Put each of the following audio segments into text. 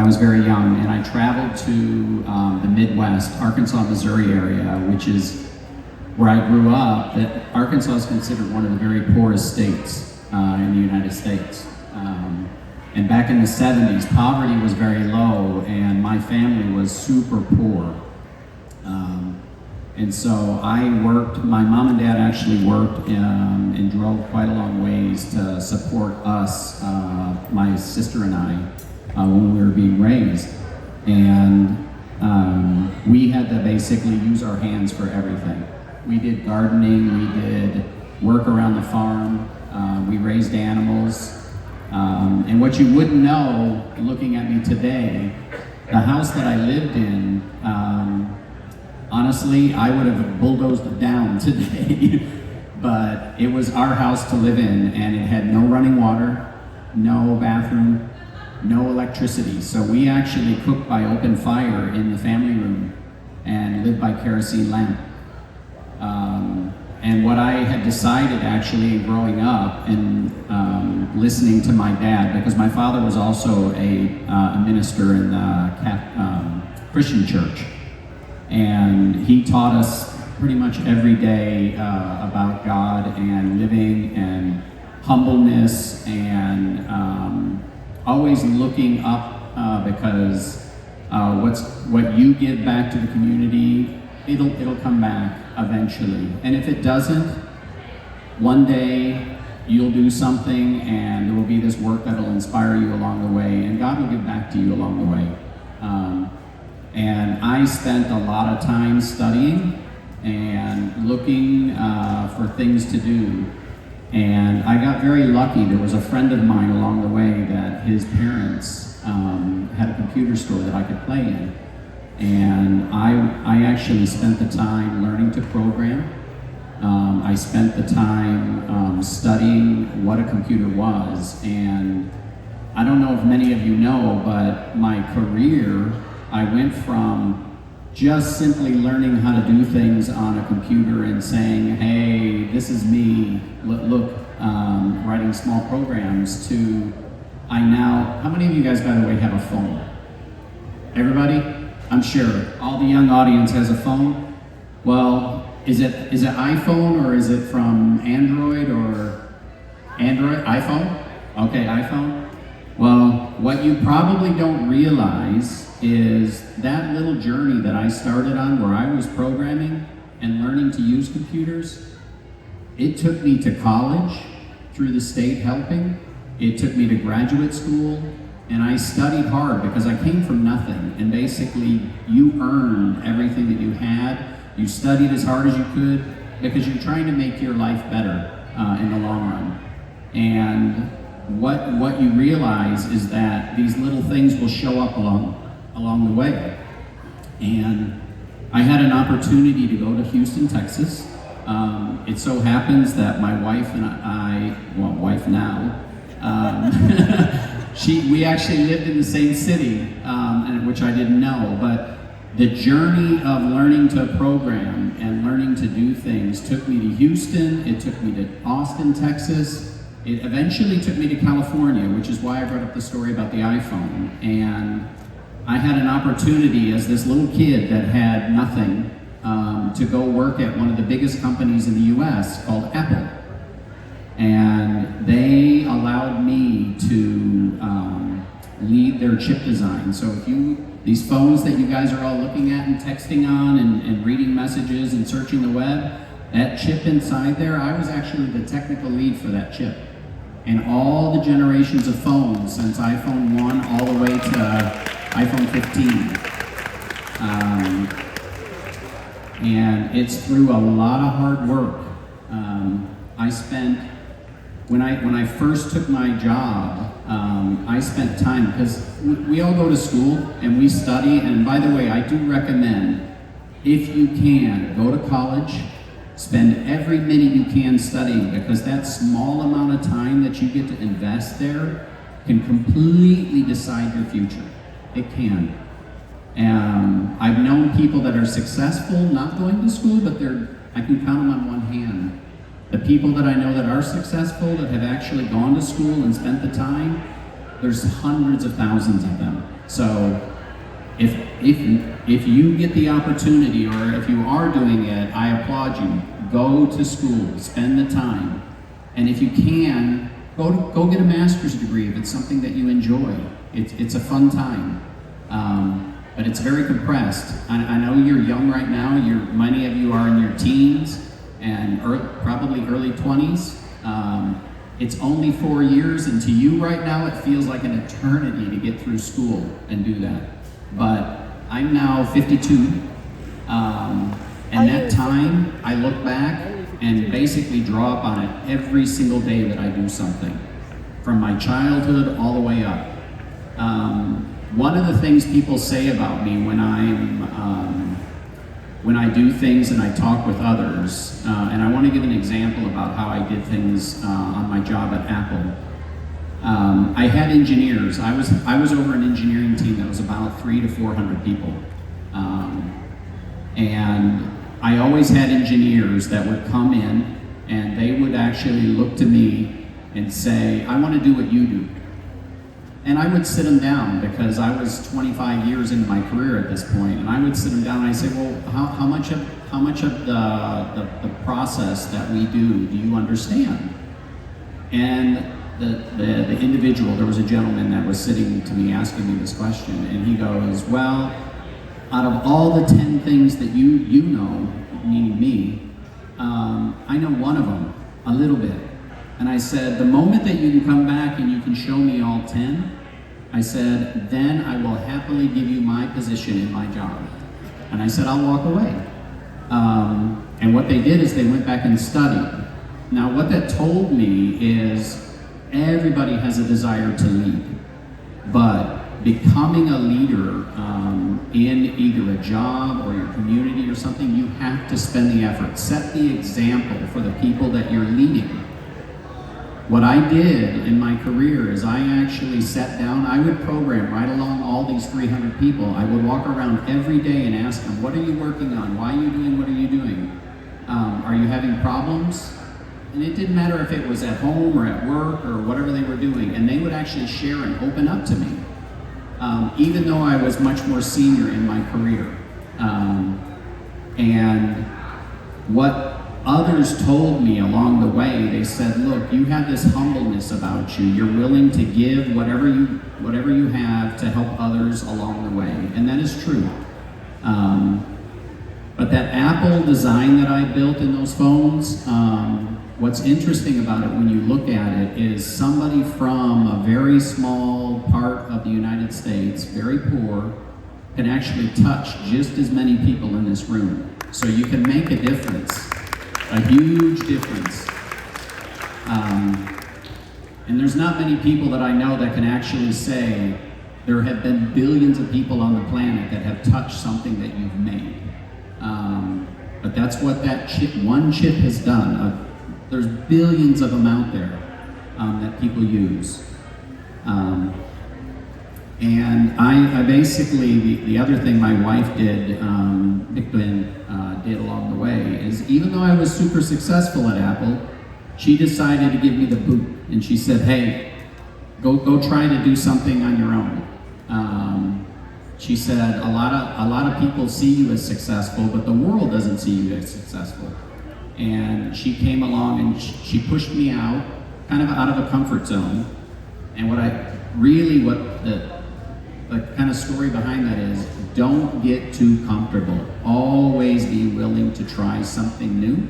was very young, and I traveled to the Midwest, Arkansas, Missouri area, which is where I grew up. That Arkansas is considered one of the very poorest states in the United States. And back in the 70s, poverty was very low, and my family was super poor. And so I worked, my mom and dad actually worked and drove quite a long ways to support us, my sister and I, when we were being raised. And we had to basically use our hands for everything. We did gardening, we did work around the farm, we raised animals. And what you wouldn't know, looking at me today, the house that I lived in, honestly, I would have bulldozed it down today, but it was our house to live in, and it had no running water, no bathroom, no electricity. So we actually cooked by open fire in the family room and lived by kerosene lamp. And what I had decided actually growing up and listening to my dad, because my father was also a minister in the Christian church, and he taught us pretty much every day about God and living and humbleness and always looking up because what you give back to the community, it'll come back eventually. And if it doesn't, one day you'll do something and there will be this work that'll inspire you along the way, and God will give back to you along the way. And I spent a lot of time studying and looking for things to do. And I got very lucky. There was a friend of mine along the way that his parents had a computer store that I could play in. And I actually spent the time learning to program. I spent the time studying what a computer was. And I don't know if many of you know, but my career, I went from just simply learning how to do things on a computer and saying, hey, this is me, look, writing small programs, to I now, how many of you guys, by the way, have a phone? Everybody? I'm sure all the young audience has a phone. Well, is it iPhone, or is it from Android or Android? iPhone? Okay, iPhone. Well, what you probably don't realize is that little journey that I started on where I was programming and learning to use computers, it took me to college through the state helping. It took me to graduate school, and I studied hard because I came from nothing, and basically you earned everything that you had. You studied as hard as you could because you're trying to make your life better in the long run. And what you realize is that these little things will show up along the way. And I had an opportunity to go to Houston, Texas. It so happens that my wife and I, well, wife now, we actually lived in the same city, which I didn't know, but the journey of learning to program and learning to do things took me to Houston, it took me to Austin, Texas, it eventually took me to California, which is why I brought up the story about the iPhone. And I had an opportunity as this little kid that had nothing to go work at one of the biggest companies in the US called Apple. And they allowed me to lead their chip design. So these phones that you guys are all looking at and texting on and reading messages and searching the web, that chip inside there, I was actually the technical lead for that chip. And all the generations of phones, since iPhone 1 all the way to iPhone 15. And it's through a lot of hard work. I spent, when I first took my job, I spent time, because we all go to school and we study, and by the way, I do recommend, if you can, go to college, spend every minute you can studying, because that small amount of time that you get to invest there can completely decide your future. It can. I've known people that are successful not going to school, but I can count them on one hand. The people that I know that are successful, that have actually gone to school and spent the time, there's hundreds of thousands of them. So if you get the opportunity, or if you are doing it, I applaud you. Go to school, spend the time, and if you can, go get a master's degree if it's something that you enjoy. It's a fun time, but it's very compressed. I know you're young right now. Many of you are in your teens and probably early 20s. It's only 4 years, and to you right now, it feels like an eternity to get through school and do that. But I'm now 52, and that time, I look back and basically draw up on it every single day that I do something, from my childhood all the way up. One of the things people say about me when I do things and I talk with others, and I want to give an example about how I did things on my job at Apple. I had engineers. I was over an engineering team that was about 300 to 400 people, and I always had engineers that would come in and they would actually look to me and say, "I want to do what you do." And I would sit them down, because I was 25 years into my career at this point, and I would sit them down and I say, "Well, how much of the process that we do you understand?" And the individual, there was a gentleman that was sitting to me asking me this question, and he goes, "Well, out of all the 10 things that you know," meaning me, "I know one of them, a little bit." And I said, "The moment that you can come back and you can show me all 10, I said, then I will happily give you my position in my job." And I said, "I'll walk away." And what they did is they went back and studied. Now, what that told me is everybody has a desire to lead, but becoming a leader in either a job or your community or something, you have to spend the effort. Set the example for the people that you're leading. What I did in my career is I actually sat down, I would program right along all these 300 people. I would walk around every day and ask them, "What are you working on? Why are you doing what are you doing? Are you having problems?" And it didn't matter if it was at home or at work or whatever they were doing. And they would actually share and open up to me, even though I was much more senior in my career. And what others told me along the way, they said, "Look, you have this humbleness about you. You're willing to give whatever you have to help others along the way." And that is true. But that Apple design that I built in those phones, what's interesting about it when you look at it is somebody from a very small part of the United States, very poor, can actually touch just as many people in this room. So you can make a difference. A huge difference. And there's not many people that I know that can actually say there have been billions of people on the planet that have touched something that you've made. But that's what that one chip has done. There's billions of them out there that people use. And I basically, the other thing my wife did, did along the way is, even though I was super successful at Apple, she decided to give me the boot. And she said, "Hey, go try to do something on your own." She said, a lot of people see you as successful, but the world doesn't see you as successful. And she came along and she pushed me out, kind of out of a comfort zone. And the kind of story behind that is, don't get too comfortable. Always be willing to try something new,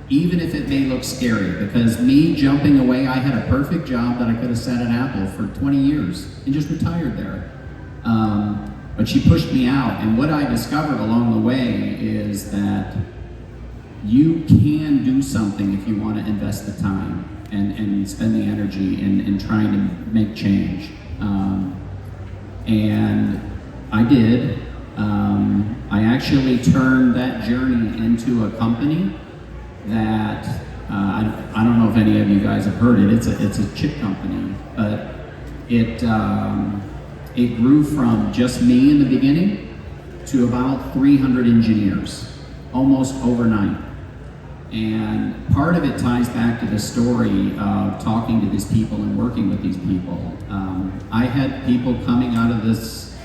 even if it may look scary. Because me jumping away, I had a perfect job that I could have sat at Apple for 20 years and just retired there. But she pushed me out, and what I discovered along the way is that you can do something if you want to invest the time and spend the energy in trying to make change. And I did. I actually turned that journey into a company that I don't know if any of you guys have heard it. It's a chip company, but it grew from just me in the beginning to about 300 engineers, almost overnight. And part of it ties back to the story of talking to these people and working with these people. I had people coming out of this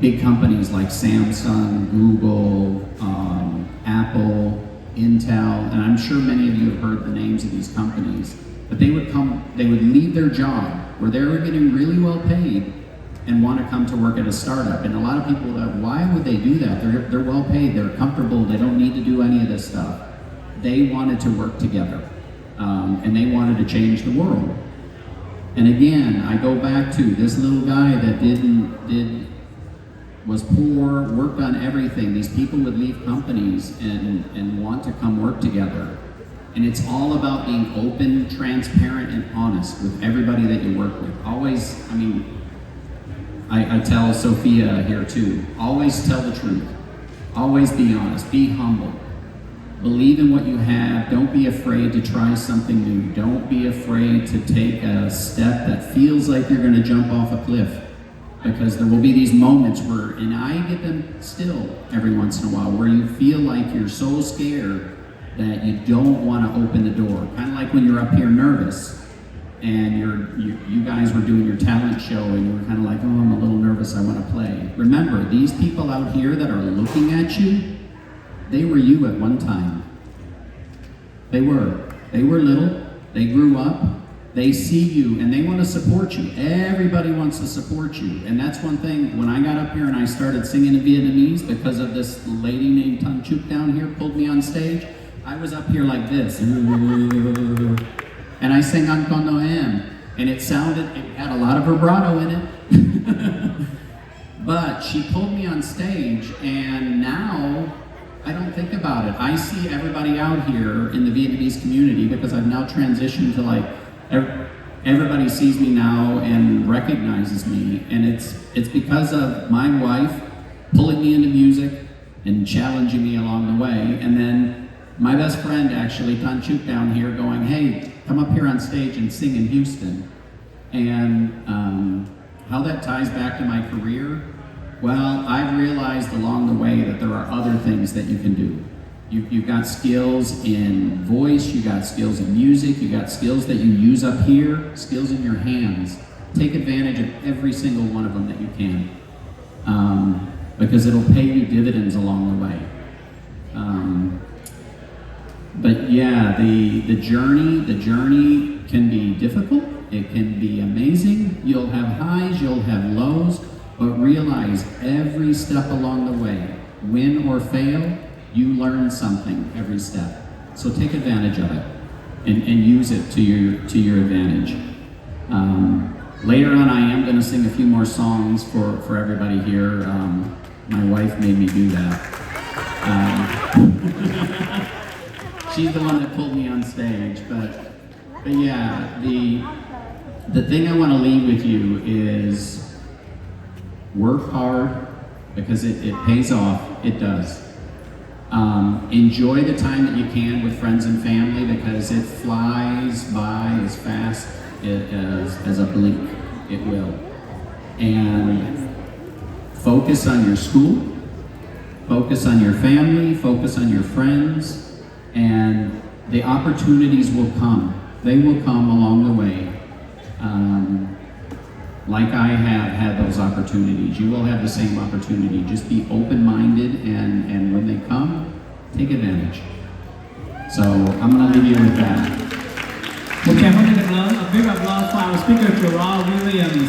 big companies like Samsung, Google, Apple, Intel, and I'm sure many of you have heard the names of these companies, but they would leave their job where they were getting really well paid and want to come to work at a startup. And a lot of people are like, why would they do that? They're well paid, they're comfortable, they don't need to do any of this stuff. They wanted to work together, and they wanted to change the world. And again, I go back to this little guy that was poor, worked on everything. These people would leave companies and want to come work together. And it's all about being open, transparent, and honest with everybody that you work with. Always, I tell Sophia here too, always tell the truth. Always be honest, be humble. Believe in what you have. Don't be afraid to try something new. Don't be afraid to take a step that feels like you're going to jump off a cliff. Because there will be these moments where, and I get them still every once in a while, where you feel like you're so scared that you don't want to open the door. Kind of like when you're up here nervous and you guys were doing your talent show and you were kind of like, oh, I'm a little nervous, I want to play. Remember, these people out here that are looking at you, they were you at one time. They were little, they grew up, they see you, and they want to support you. Everybody wants to support you. And that's one thing, when I got up here and I started singing in Vietnamese, because of this lady named Tan Chuk down here pulled me on stage, I was up here like this. And I sang An Con Noem. And it had a lot of vibrato in it. But she pulled me on stage, and now I don't think about it. I see everybody out here in the Vietnamese community, because I've now transitioned to like, everybody sees me now and recognizes me, and it's because of my wife pulling me into music and challenging me along the way, and then my best friend actually, Tan Chuk down here, going, hey, come up here on stage and sing in Houston. And how that ties back to my career, well, I've realized along the way that there are other things that you can do. You've got skills in voice, you got skills in music, you got skills that you use up here, skills in your hands. Take advantage of every single one of them that you can, because it'll pay you dividends along the way. But yeah, the journey can be difficult, it can be amazing. You'll have highs, you'll have lows, but realize every step along the way, win or fail, you learn something every step. So take advantage of it and use it to your advantage. Later on, I am going to sing a few more songs for everybody here. My wife made me do that. She's the one that pulled me on stage. But yeah, the thing I want to leave with you is work hard, because it pays off. It does. Enjoy the time that you can with friends and family, because it flies by as fast as a blink. It will. And focus on your school, focus on your family, focus on your friends, and the opportunities will come. They will come along the way. Like I have had those opportunities. You will have the same opportunity. Just be open-minded, and when they come, take advantage. So I'm going to leave you with that. Một tràng pháo tay thật lớn, a big applause for our speaker Gerard Williams.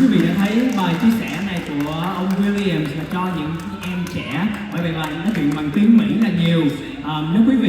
Quý vị đã thấy bài chia sẻ này của ông Williams là cho những em trẻ, bởi vì là nói chuyện bằng tiếng Mỹ là nhiều. Nếu quý vị